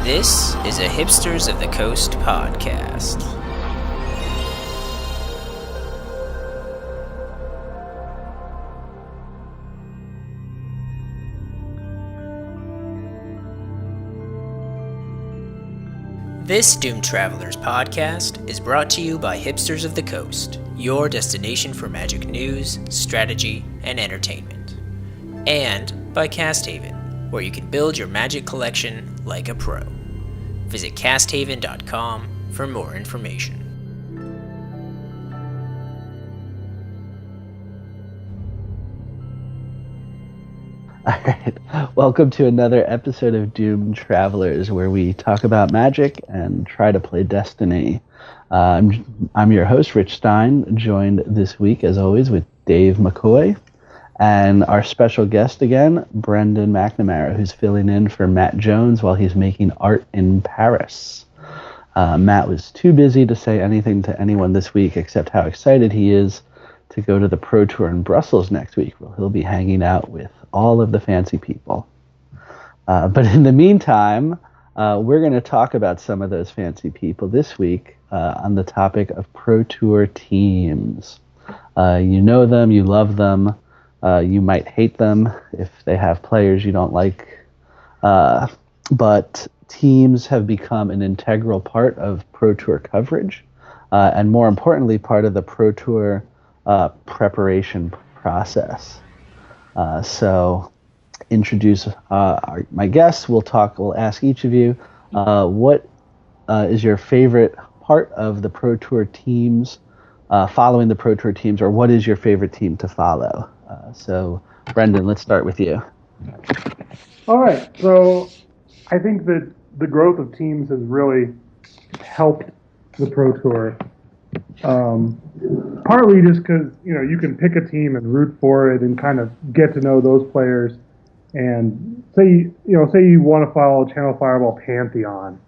This is a Hipsters of the Coast podcast. This Doomed Travelers podcast is brought to you by Hipsters of the Coast, your destination for magic news, strategy, and entertainment. And by Casthaven, where you can build your magic collection like a pro. Visit casthaven.com for more information. Alright, welcome to another episode of Doomed Travelers, where we talk about magic and try to play Destiny. I'm your host, Rich Stein, joined this week, as always, with Dave McCoy, and our special guest again, Brendan McNamara, who's filling in for Matt Jones while he's making art in Paris. Matt was too busy to say anything to anyone this week, except how excited he is to go to the Pro Tour in Brussels next week, where he'll be hanging out with all of the fancy people. But in the meantime, we're going to talk about some of those fancy people this week on the topic of Pro Tour teams. You know them, you love them, you might hate them if they have players you don't like, but teams have become an integral part of Pro Tour coverage, and more importantly, part of the Pro Tour preparation process. So introduce my guests. We'll ask each of you what is your favorite part of the Pro Tour teams, following the Pro Tour teams, or what is your favorite team to follow? So Brendan, let's start with you. All right, so I think that the growth of teams has really helped the Pro Tour. Partly just because you can pick a team and root for it and kind of get to know those players. And say you want to follow Channel Fireball Pantheon,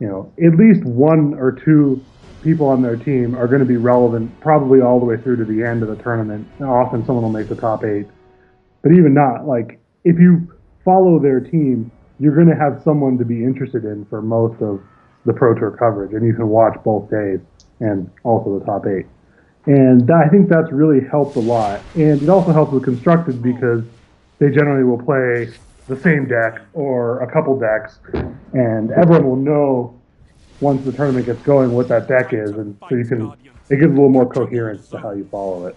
at least one or two people on their team are going to be relevant probably all the way through to the end of the tournament. Often someone will make the top 8, but even not, like, if you follow their team, you're going to have someone to be interested in for most of the Pro Tour coverage, and you can watch both days and also the top 8. And I think that's really helped a lot. And it also helps with Constructed because they generally will play the same deck or a couple decks, and everyone will know once the tournament gets going what that deck is, and so it gives a little more coherence to how you follow it.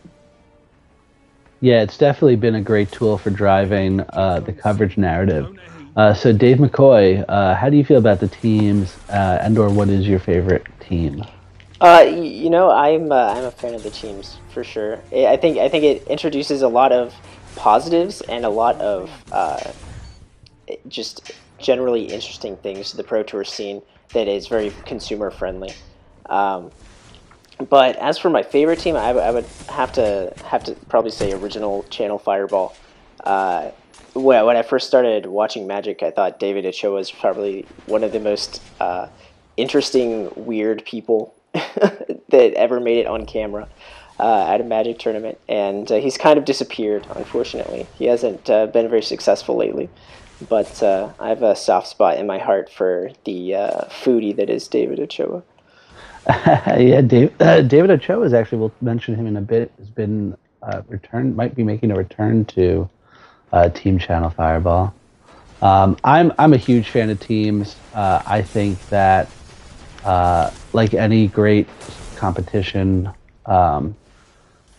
Yeah, it's definitely been a great tool for driving the coverage narrative. So Dave McCoy, how do you feel about the teams, and/or what is your favorite team? I'm a fan of the teams for sure. I think it introduces a lot of positives and a lot of just generally interesting things to the Pro Tour scene that is very consumer friendly. But as for my favorite team, I would have to probably say original Channel Fireball. When I first started watching Magic, I thought David Ochoa was probably one of the most interesting, weird people that ever made it on camera at a Magic tournament, and he's kind of disappeared, unfortunately. He hasn't been very successful lately, but I have a soft spot in my heart for the foodie that is David Ochoa. Yeah, David Ochoa is actually, we'll mention him in a bit, has been might be making a return to Team Channel Fireball. I'm a huge fan of teams. I think that like any great competition,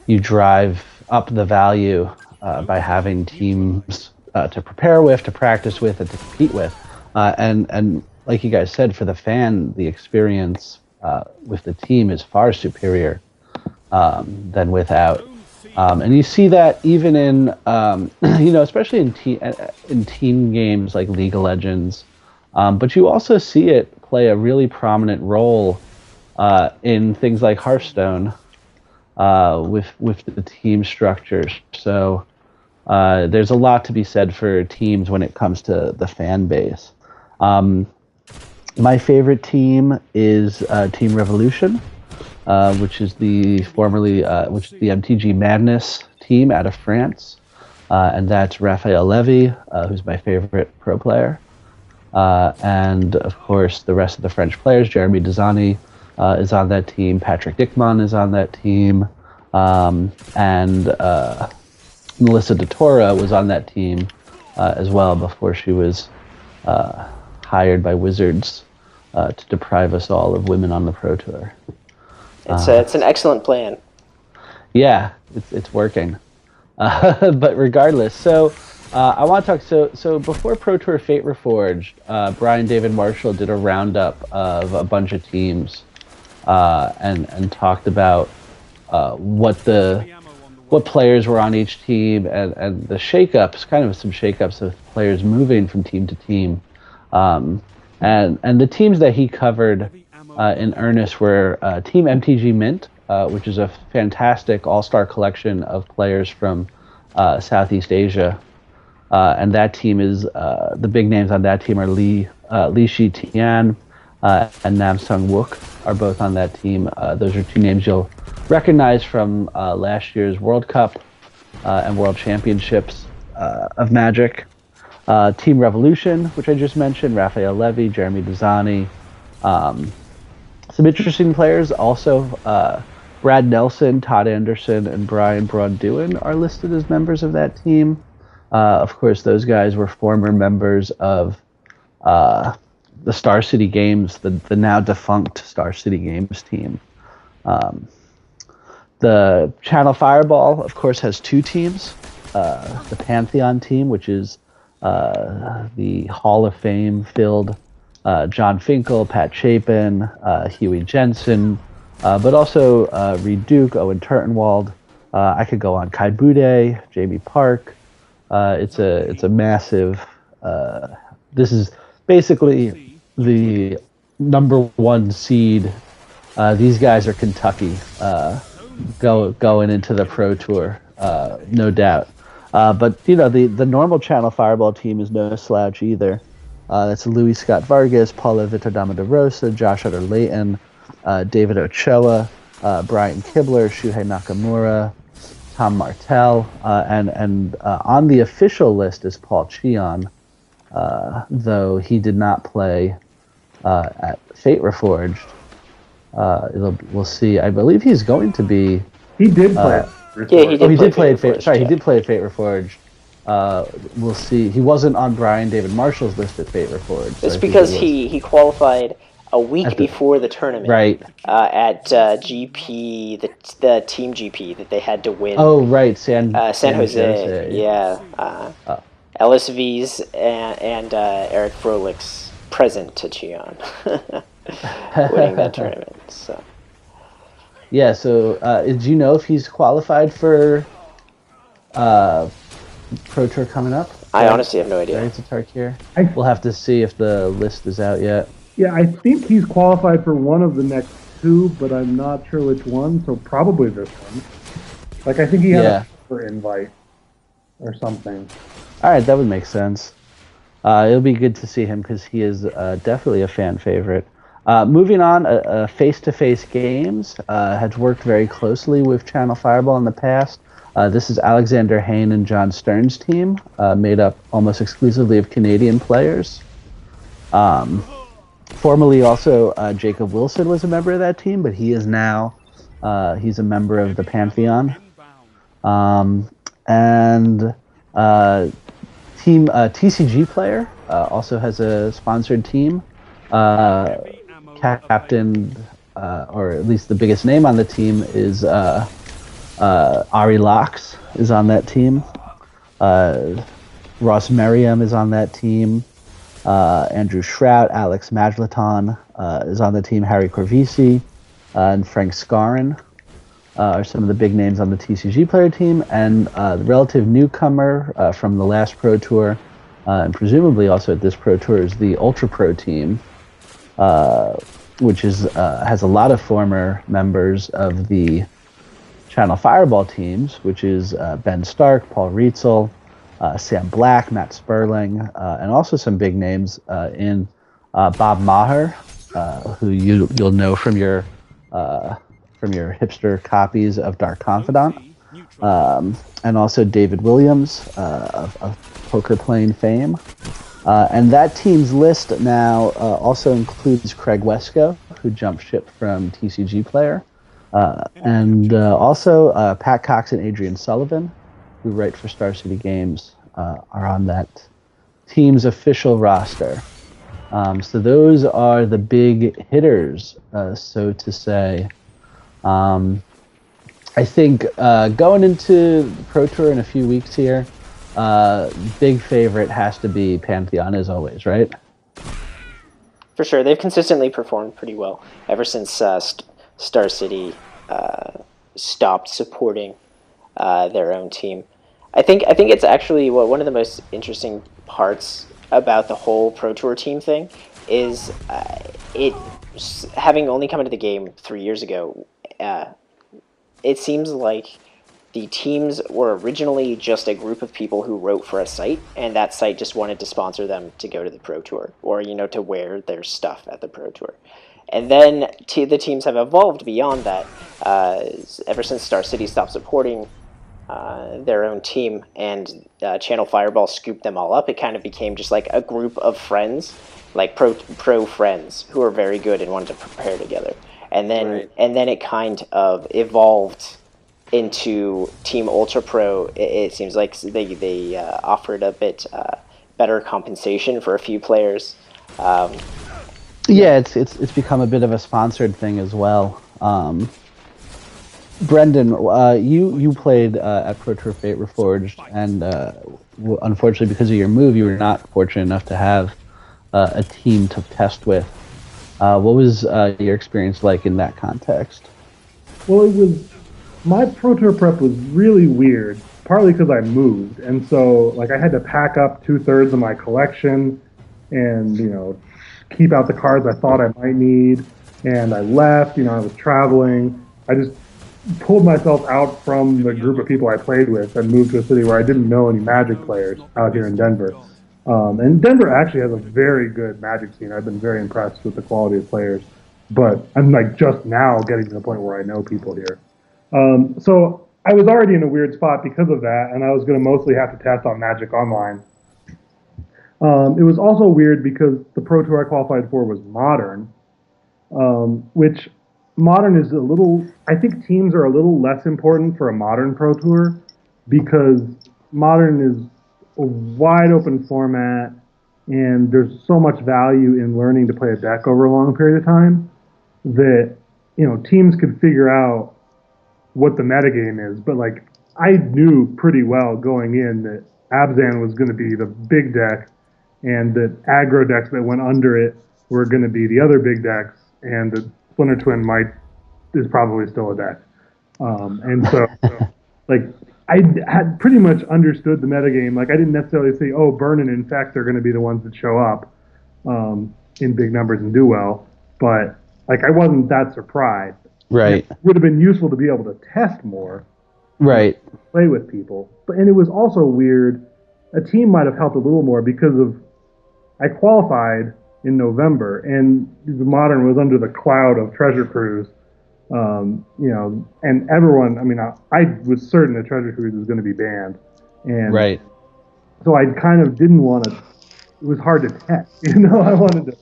you drive up the value by having teams to prepare with, to practice with, and to compete with. And like you guys said, for the fan, the experience with the team is far superior than without. And you see that even in, especially in team games like League of Legends. But you also see it play a really prominent role in things like Hearthstone with the team structures. So there's a lot to be said for teams when it comes to the fan base. My favorite team is Team Revolution, which is the MTG Madness team out of France, and that's Raphael Levy, who's my favorite pro player. And of course, the rest of the French players, Jeremy Dezani is on that team, Patrick Dickmann is on that team, and Melissa DeTora was on that team as well before she was hired by Wizards to deprive us all of women on the Pro Tour. It's an excellent plan. Yeah, it's working. But regardless, so I want to talk. So before Pro Tour Fate Reforged, Brian David Marshall did a roundup of a bunch of teams and talked about what players were on each team and the shakeups, kind of some shakeups of players moving from team to team. And the teams that he covered in earnest were Team MTG Mint, which is a fantastic all-star collection of players from Southeast Asia. And that team is, the big names on that team are Li Shi Tian and Nam Sung Wook are both on that team. Those are two names you'll recognize from last year's World Cup and World Championships of Magic. Team Revolution, which I just mentioned, Raphael Levy, Jeremy Dezani. Some interesting players also, Brad Nelson, Todd Anderson, and Brian Braun-Duin are listed as members of that team. Of course, those guys were former members of the Star City Games, the now defunct Star City Games team. The Channel Fireball, of course, has two teams. The Pantheon team, which is the Hall of Fame filled John Finkel, Pat Chapin, Huey Jensen, but also Reed Duke, Owen Turtenwald. I could go on. Kai Bude, Jamie Park. It's a massive. This is basically the number one seed. These guys are Kentucky going into the Pro Tour, no doubt. But the normal Channel Fireball team is no slouch either. That's Louis Scott Vargas, Paula Vitodama de Rosa, Josh Utter Layton, David Ochoa, Brian Kibler, Shuhei Nakamura, Tom Martell, and on the official list is Paul Cheon, though he did not play at Fate Reforged. We'll see. I believe he's going to be. He did play. He did play at Fate. Sorry, he did play at Fate Reforged. We'll see. He wasn't on Brian David Marshall's list at Fate Reforged. It's because he qualified a week before the tournament, right? At GP, the team GP that they had to win. Oh, right, San Jose. Yeah. LSV's and Eric Froehlich's present to Cheon winning that tournament. So. Yeah. So, do you know if he's qualified for Pro Tour coming up? I honestly have no idea. It's a Tarkir. We'll have to see if the list is out yet. Yeah, I think he's qualified for one of the next two, but I'm not sure which one, so probably this one. Like, I think he had a for invite or something. All right, that would make sense. It'll be good to see him because he is definitely a fan favorite. Moving on, Face-to-Face Games has worked very closely with Channel Fireball in the past. This is Alexander Hain and John Stern's team, made up almost exclusively of Canadian players. Formerly also, Jacob Wilson was a member of that team, but he is now, he's a member of the Pantheon. And team TCG player also has a sponsored team. Captain, or at least the biggest name on the team is Ari Locks is on that team. Ross Merriam is on that team. Andrew Shrout, Alex Majlaton is on the team. Harry Corvisi and Frank Scarin are some of the big names on the TCG player team. And the relative newcomer from the last Pro Tour, and presumably also at this Pro Tour, is the Ultra Pro team, which has a lot of former members of the Channel Fireball teams, which is Ben Stark, Paul Rietzel, Sam Black, Matt Sperling, and also some big names in Bob Maher, who you'll know from your hipster copies of Dark Confidant, and also David Williams of poker playing fame. And that team's list now also includes Craig Wesco, who jumped ship from TCG Player, and also Pat Cox and Adrian Sullivan, who write for Star City Games, are on that team's official roster. So those are the big hitters, so to say. I think going into the Pro Tour in a few weeks here, big favorite has to be Pantheon as always, right? For sure, they've consistently performed pretty well ever since Star City stopped supporting their own team. I think it's actually one of the most interesting parts about the whole Pro Tour team thing is it having only come into the game 3 years ago. It seems like the teams were originally just a group of people who wrote for a site, and that site just wanted to sponsor them to go to the Pro Tour or, to wear their stuff at the Pro Tour. And then the teams have evolved beyond that. Ever since Star City stopped supporting their own team and Channel Fireball scooped them all up, it kind of became just like a group of friends, like pro friends who are very good and wanted to prepare together. And then it kind of evolved into Team Ultra Pro. It seems like they offered a bit better compensation for a few players. Yeah, it's become a bit of a sponsored thing as well. Brendan, you played at Pro Tour Fate Reforged, and unfortunately, because of your move, you were not fortunate enough to have a team to test with. What was your experience like in that context? Well, my Pro Tour prep was really weird, partly because I moved, and so I had to pack up 2/3 of my collection, and keep out the cards I thought I might need, and I left. I was traveling. I just pulled myself out from the group of people I played with and moved to a city where I didn't know any Magic players out here in Denver. And Denver actually has a very good Magic scene. I've been very impressed with the quality of players, but I'm just now getting to the point where I know people here. So I was already in a weird spot because of that, and I was going to mostly have to test on Magic Online. It was also weird because the Pro Tour I qualified for was Modern, which Modern is I think teams are a little less important for a Modern Pro Tour because Modern is a wide open format, and there's so much value in learning to play a deck over a long period of time that teams could figure out what the metagame is. But I knew pretty well going in that Abzan was going to be the big deck, and that aggro decks that went under it were going to be the other big decks, and the Splinter Twin is probably still a deck. And so I had pretty much understood the metagame. I didn't necessarily say, oh, Burn and Infect are going to be the ones that show up in big numbers and do well. But I wasn't that surprised. Right. It would have been useful to be able to test more. Right. Play with people. And it was also weird. A team might have helped a little more because I qualified in November, and the Modern was under the cloud of Treasure Cruise. And everyone, I was certain that Treasure Cruise was going to be banned. And right. So I kind of didn't want to, it was hard to test, I wanted to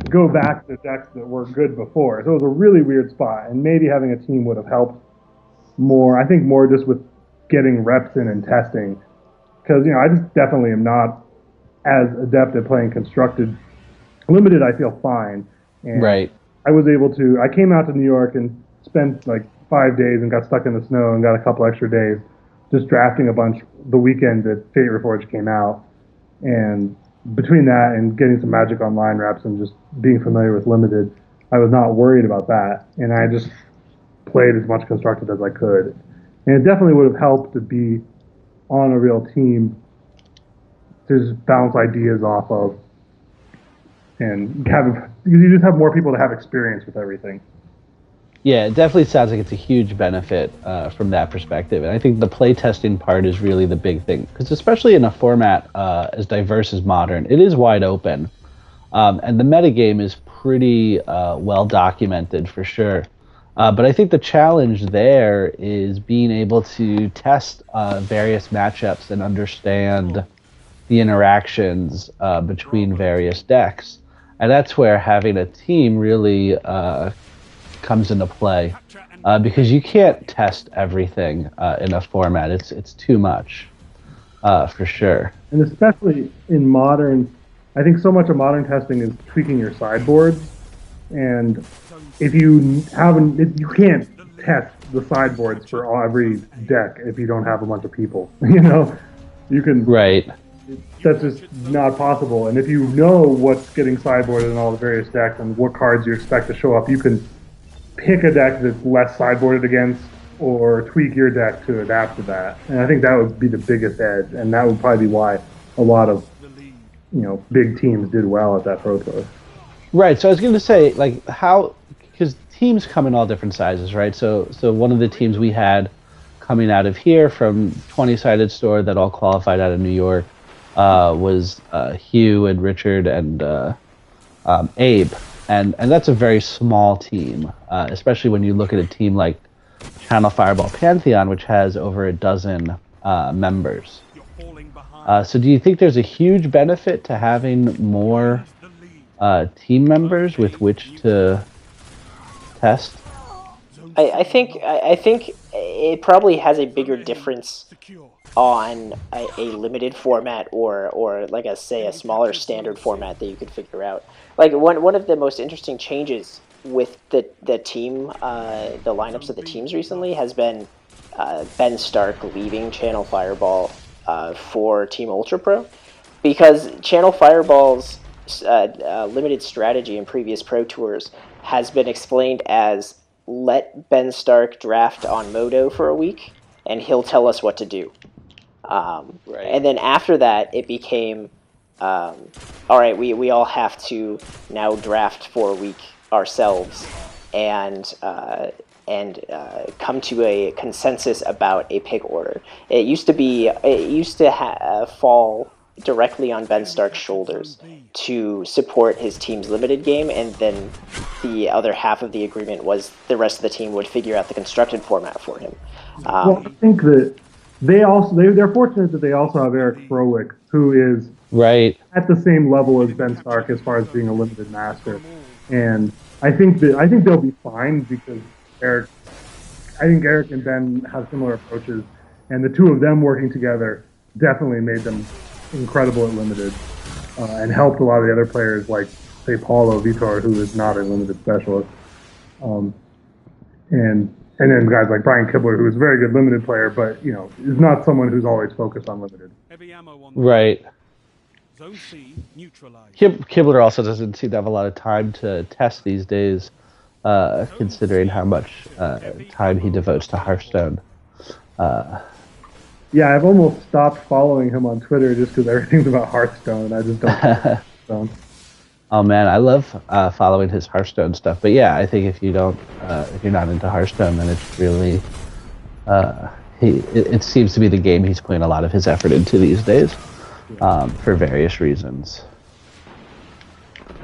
go back to decks that were good before. So it was a really weird spot, and maybe having a team would have helped more, I think more just with getting reps in and testing. Because, I just definitely am not as adept at playing Constructed. Limited, I feel fine. And right. I came out to New York and spent 5 days and got stuck in the snow and got a couple extra days just drafting a bunch the weekend that Fate Reforged came out. And between that and getting some Magic Online reps and just being familiar with Limited, I was not worried about that. And I just played as much Constructed as I could. And it definitely would have helped to be on a real team to just bounce ideas off of. And you just have more people to have experience with everything. Yeah, it definitely sounds like it's a huge benefit from that perspective. And I think the playtesting part is really the big thing. Because especially in a format as diverse as Modern, it is wide open. And the metagame is pretty well documented for sure. But I think the challenge there is being able to test various matchups and understand the interactions between various decks. And that's where having a team really comes into play, because you can't test everything in a format. It's too much, for sure. And especially in modern, I think so much of modern testing is tweaking your sideboards. And if you you can't test the sideboards for every deck if you don't have a bunch of people. You can. Right. That's just not possible. And if you know what's getting sideboarded in all the various decks and what cards you expect to show up, you can pick a deck that's less sideboarded against, or tweak your deck to adapt to that. And I think that would be the biggest edge, and that would probably be why a lot of big teams did well at that Pro Tour. Right. So I was going to say, like, because teams come in all different sizes, right? So one of the teams we had coming out of here from 20-sided store that all qualified out of New York was Hugh and Richard and Abe, and that's a very small team, especially when you look at a team like Channel Fireball Pantheon, which has over a dozen members. So do you think there's a huge benefit to having more team members with which to test? I think it probably has a bigger difference on a limited format or like a smaller standard format that you could figure out. Like one of the most interesting changes with the team, the lineups of the teams recently has been Ben Stark leaving Channel Fireball for Team Ultra Pro, because Channel Fireball's limited strategy in previous Pro Tours has been explained as let Ben Stark draft on Modo for a week and he'll tell us what to do. Right. And then after that, it became, all right, we all have to now draft for a week ourselves and come to a consensus about a pick order. It used to fall directly on Ben Stark's shoulders to support his team's limited game, and then the other half of the agreement was the rest of the team would figure out the constructed format for him. Well, I think that they're fortunate that they also have Eric Frowick, who is right at the same level as Ben Stark as far as being a limited master, and I think they'll be fine because Eric and Ben have similar approaches, and the two of them working together definitely made them incredible at limited, and helped a lot of the other players like, say, Paulo Vitor, who is not a limited specialist, and then guys like Brian Kibler, who is a very good limited player, but is not someone who's always focused on limited. Right. Kibler also doesn't seem to have a lot of time to test these days, considering how much time he devotes to Hearthstone. Yeah, I've almost stopped following him on Twitter just because everything's about Hearthstone. I just don't follow Hearthstone. Oh man, I love following his Hearthstone stuff. But yeah, I think if you're not into Hearthstone, then it's really it seems to be the game he's putting a lot of his effort into these days, for various reasons.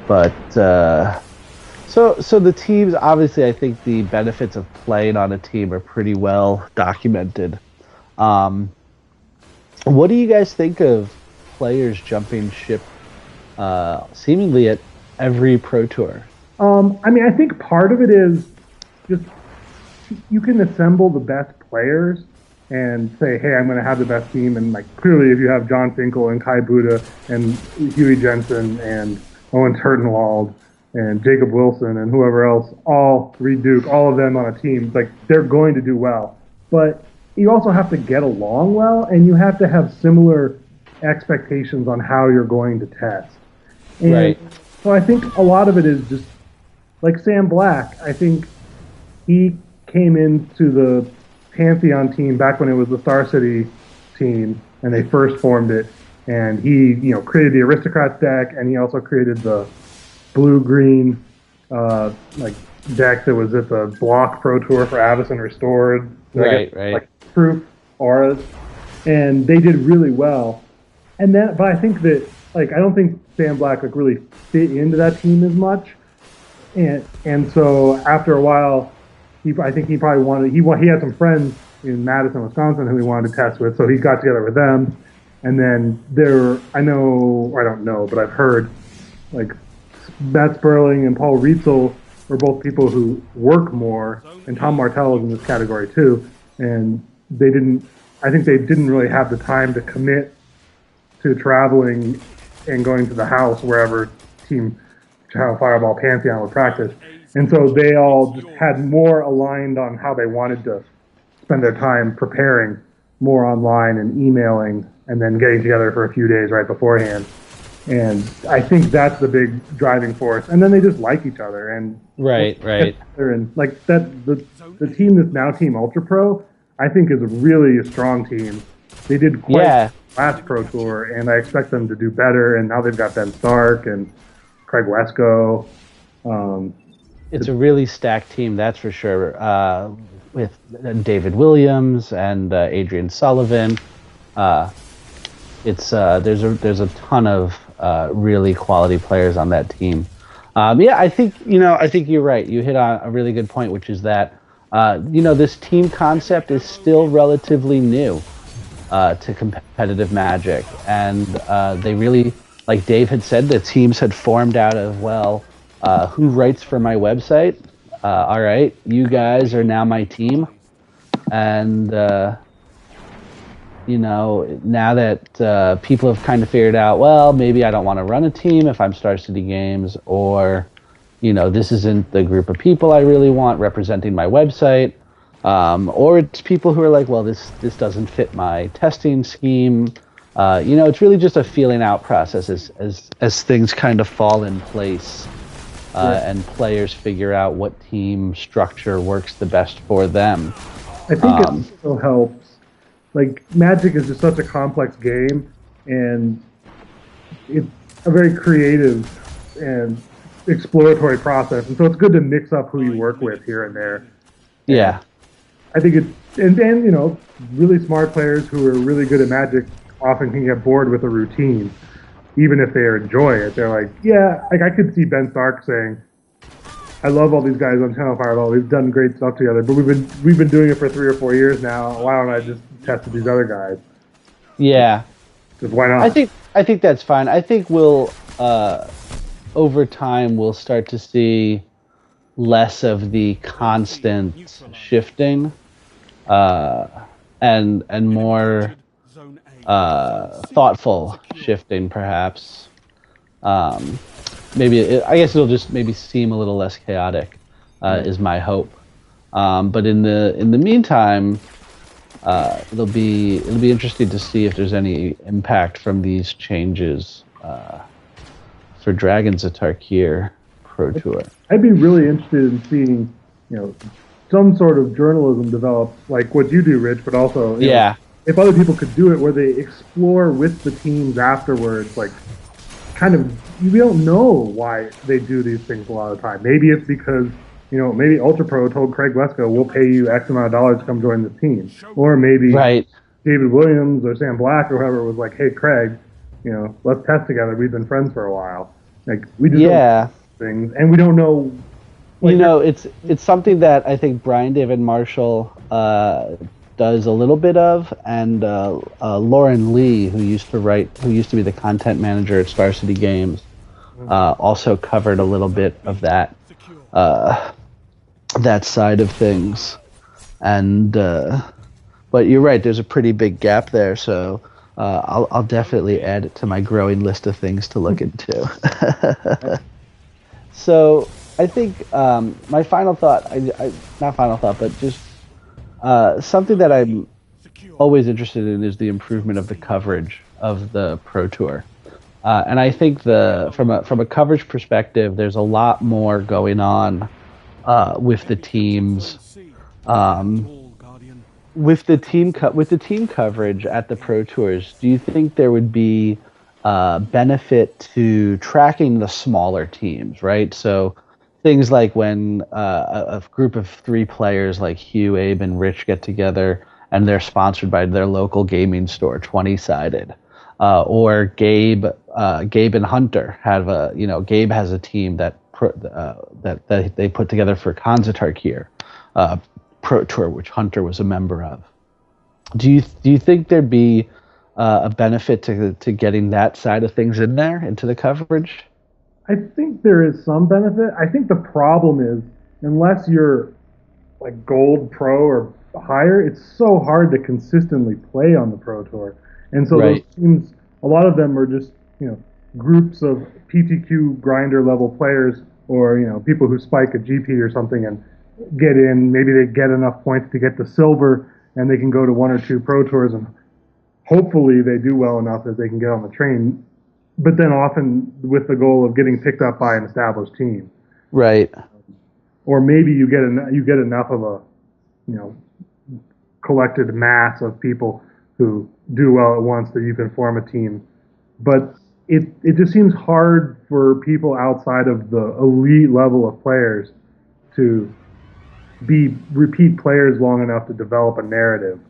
But so the teams, obviously, I think the benefits of playing on a team are pretty well documented. What do you guys think of players jumping ship seemingly at every Pro Tour? I think part of it is just you can assemble the best players and say, hey, I'm going to have the best team. And clearly, if you have John Finkel and Kai Buddha and Huey Jensen and Owen Turtenwald and Jacob Wilson and whoever else, all Reed Duke, all of them on a team, they're going to do well. But you also have to get along well, and you have to have similar expectations on how you're going to test. And right. So I think a lot of it is just like Sam Black. I think he came into the Pantheon team back when it was the Star City team, and they first formed it. And he, created the Aristocrats deck, and he also created the blue-green deck that was at the Block Pro Tour for Avacyn Restored. Right. Proof auras, and they did really well. But I think that I don't think Sam Black really fit into that team as much, and so after a while, I think he probably he had some friends in Madison, Wisconsin who he wanted to test with, so he got together with them, And then I don't know, but I've heard like Matt Sperling and Paul Rietzel are both people who work more, and Tom Martell is in this category too. And I think they didn't really have the time to commit to traveling and going to the house wherever Team Channel Fireball Pantheon would practice. And so they all just had more aligned on how they wanted to spend their time preparing more online and emailing and then getting together for a few days right beforehand. And I think that's the big driving force. And then they just like each other. And right. And like that, the team that's now Team Ultra Pro, I think is really a strong team. They did quite last Pro Tour, and I expect them to do better. And now they've got Ben Stark and Craig Wesco. It's a really stacked team, that's for sure. With David Williams and Adrian Sullivan, there's a ton of really quality players on that team. I think you're right. You hit on a really good point, which is that this team concept is still relatively new to competitive Magic, and they really, like Dave had said, the teams had formed out of who writes for my website. All right, you guys are now my team, and now that people have kind of figured out, well, maybe I don't want to run a team if I'm Star City Games, or this isn't the group of people I really want representing my website, or it's people who are like, well, this doesn't fit my testing scheme. It's really just a feeling out process as things kind of fall in place. And players figure out what team structure works the best for them. I think it also helps. Like, Magic is just such a complex game, and it's a very creative and exploratory process, and so it's good to mix up who you work with here and there. Yeah. I think and really smart players who are really good at Magic often can get bored with a routine. Even if they enjoy it, they're like, I could see Ben Stark saying, I love all these guys on Channel Fireball. We've done great stuff together, but we've been doing it for 3 or 4 years now. Why don't I just test with these other guys? Yeah. Because why not? I think that's fine. I think we'll over time we'll start to see less of the constant shifting, and more thoughtful shifting, perhaps. I guess it'll just maybe seem a little less chaotic, is my hope. But in the meantime, it'll be interesting to see if there's any impact from these changes for Dragons of Tarkir Pro Tour. I'd be really interested in seeing, some sort of journalism develop, like what you do, Rich, but also if other people could do it, where they explore with the teams afterwards, like kind of, we don't know why they do these things a lot of the time. Maybe it's because, maybe Ultra Pro told Craig Wesco, we'll pay you X amount of dollars to come join this team. Or maybe David Williams or Sam Black or whoever was like, hey, Craig, let's test together. We've been friends for a while. Like, we just don't things, and we don't know. Like, it's something that I think Brian David Marshall does a little bit of, and Lauren Lee, who used to be the content manager at Star City Games, also covered a little bit of that side of things. And but you're right, there's a pretty big gap there, so I'll definitely add it to my growing list of things to look into. So I think my final thought, not final thought, but just something that I'm always interested in is the improvement of the coverage of the Pro Tour. And I think from a coverage perspective, there's a lot more going on with the teams. With the team coverage at the Pro Tours, do you think there would be benefit to tracking the smaller teams, right? So things like when a group of 3 players like Hugh, Abe, and Rich get together and they're sponsored by their local gaming store, 20-sided, or Gabe and Hunter have Gabe has a team that they put together for Khans of Tarkir Pro Tour, which Hunter was a member of. Do you think there'd be a benefit to getting that side of things in there into the coverage? I think there is some benefit. I think the problem is, unless you're like gold pro or higher, it's so hard to consistently play on the pro tour. And so those teams, a lot of them are just, groups of PTQ grinder level players, or, people who spike a GP or something and get in. Maybe they get enough points to get to silver, and they can go to one or two pro tours, and hopefully they do well enough that they can get on the train. But then often with the goal of getting picked up by an established team. Right. Or maybe you get enough of a, collected mass of people who do well at once that you can form a team. But it just seems hard for people outside of the elite level of players to be repeat players long enough to develop a narrative.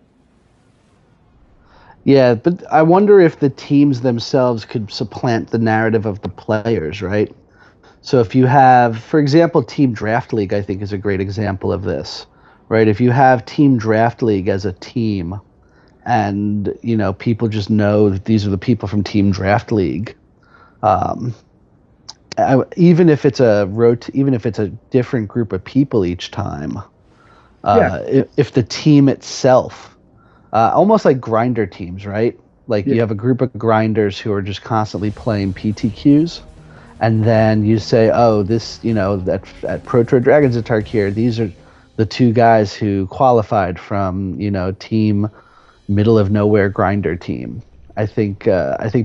Yeah, but I wonder if the teams themselves could supplant the narrative of the players, right? So if you have, for example, Team Draft League, I think is a great example of this, right? If you have Team Draft League as a team, and people just know that these are the people from Team Draft League, even if it's a different group of people each time, if the team itself. Almost like grinder teams, right? Like you have a group of grinders who are just constantly playing PTQs, and then you say, oh, this, at Pro Tour Dragons at Tarkir, these are the two guys who qualified from, team middle of nowhere grinder team. I think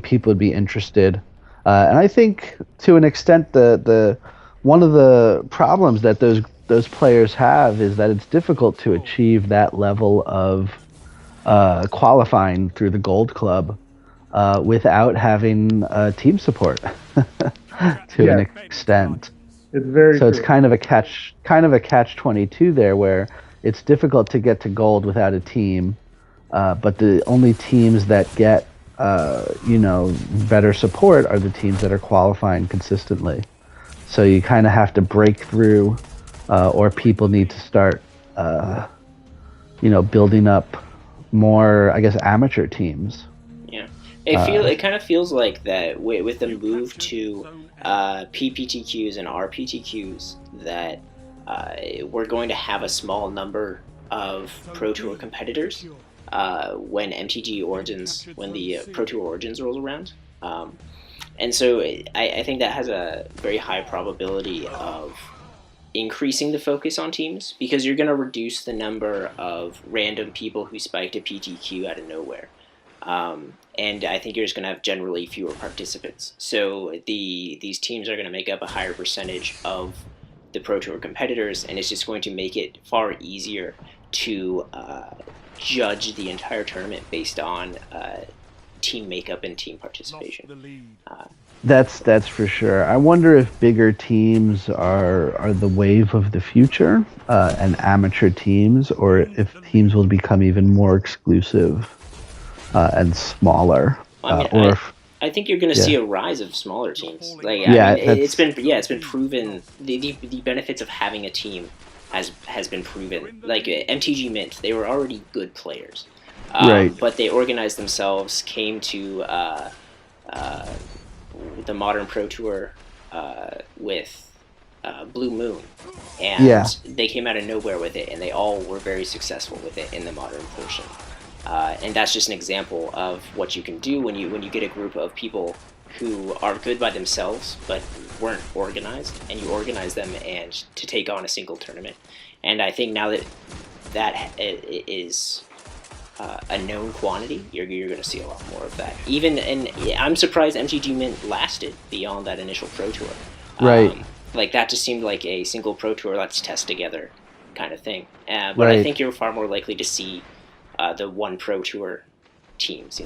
people would be interested, and I think to an extent the one of the problems that those players have is that it's difficult to achieve that level of qualifying through the Gold Club without having team support to an extent. It's very so true. It's kind of a catch-22 there, where it's difficult to get to gold without a team, but the only teams that get better support are the teams that are qualifying consistently. So you kind of have to break through, or people need to start building up more, I guess, amateur teams. Yeah, it kind of feels like that with the move to PPTQs and RPTQs that we're going to have a small number of Pro Tour competitors when the Pro Tour Origins rolls around. And so I think that has a very high probability of increasing the focus on teams, because you're going to reduce the number of random people who spiked a PTQ out of nowhere. And I think you're just going to have generally fewer participants. So these teams are going to make up a higher percentage of the Pro Tour competitors, and it's just going to make it far easier to judge the entire tournament based on team makeup and team participation. That's for sure. I wonder if bigger teams are the wave of the future, and amateur teams, or if teams will become even more exclusive and smaller. I think you're going to see a rise of smaller teams. It's been proven the benefits of having a team has been proven. Like MTG Mint, they were already good players, but they organized themselves, came to the modern Pro Tour with Blue Moon, and they came out of nowhere with it, and they all were very successful with it in the modern portion. And that's just an example of what you can do when you get a group of people who are good by themselves but weren't organized, and you organize them and to take on a single tournament. And I think now that is a known quantity, you're going to see a lot more of that. And I'm surprised MTG Mint lasted beyond that initial Pro Tour. Like that just seemed like a single Pro Tour, let's test together kind of thing. But I think you're far more likely to see the one Pro Tour teams,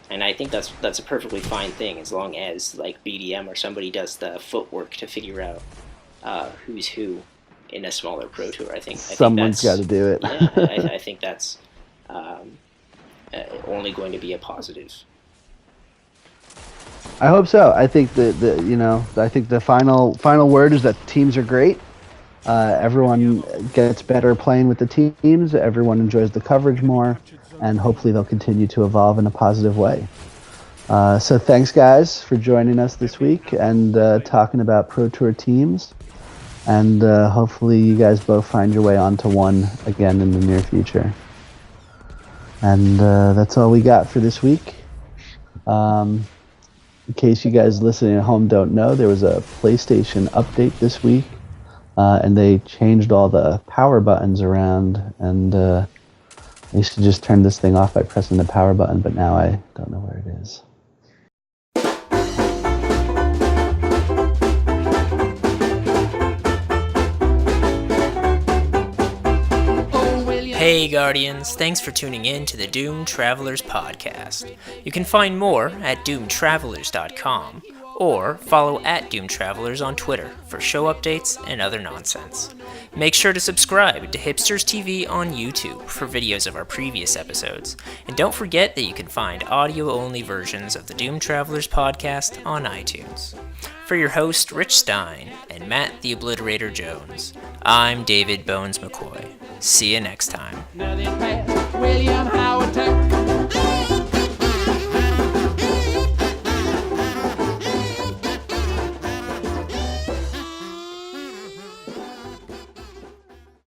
and I think that's a perfectly fine thing, as long as like BDM or somebody does the footwork to figure out who's who in a smaller Pro Tour. I think someone's got to do it. Yeah, I think that's only going to be a positive. I hope so. I think I think the final word is that teams are great. Everyone gets better playing with the teams. Everyone enjoys the coverage more, and hopefully they'll continue to evolve in a positive way. So thanks, guys, for joining us this week and talking about Pro Tour teams. And hopefully you guys both find your way onto one again in the near future. And that's all we got for this week. In case you guys listening at home don't know, there was a PlayStation update this week. And they changed all the power buttons around. And I used to just turn this thing off by pressing the power button, but now I don't know where it is. Hey Guardians, thanks for tuning in to the Doomed Travelers podcast. You can find more at doomedtravelers.com or follow at Doomed Travelers on Twitter for show updates and other nonsense. Make sure to subscribe to Hipsters TV on YouTube for videos of our previous episodes, and don't forget that you can find audio-only versions of the Doomed Travelers podcast on iTunes. For your host, Rich Stein, and Matt the Obliterator Jones, I'm David Bones McCoy. See you next time. Nothing past William Howard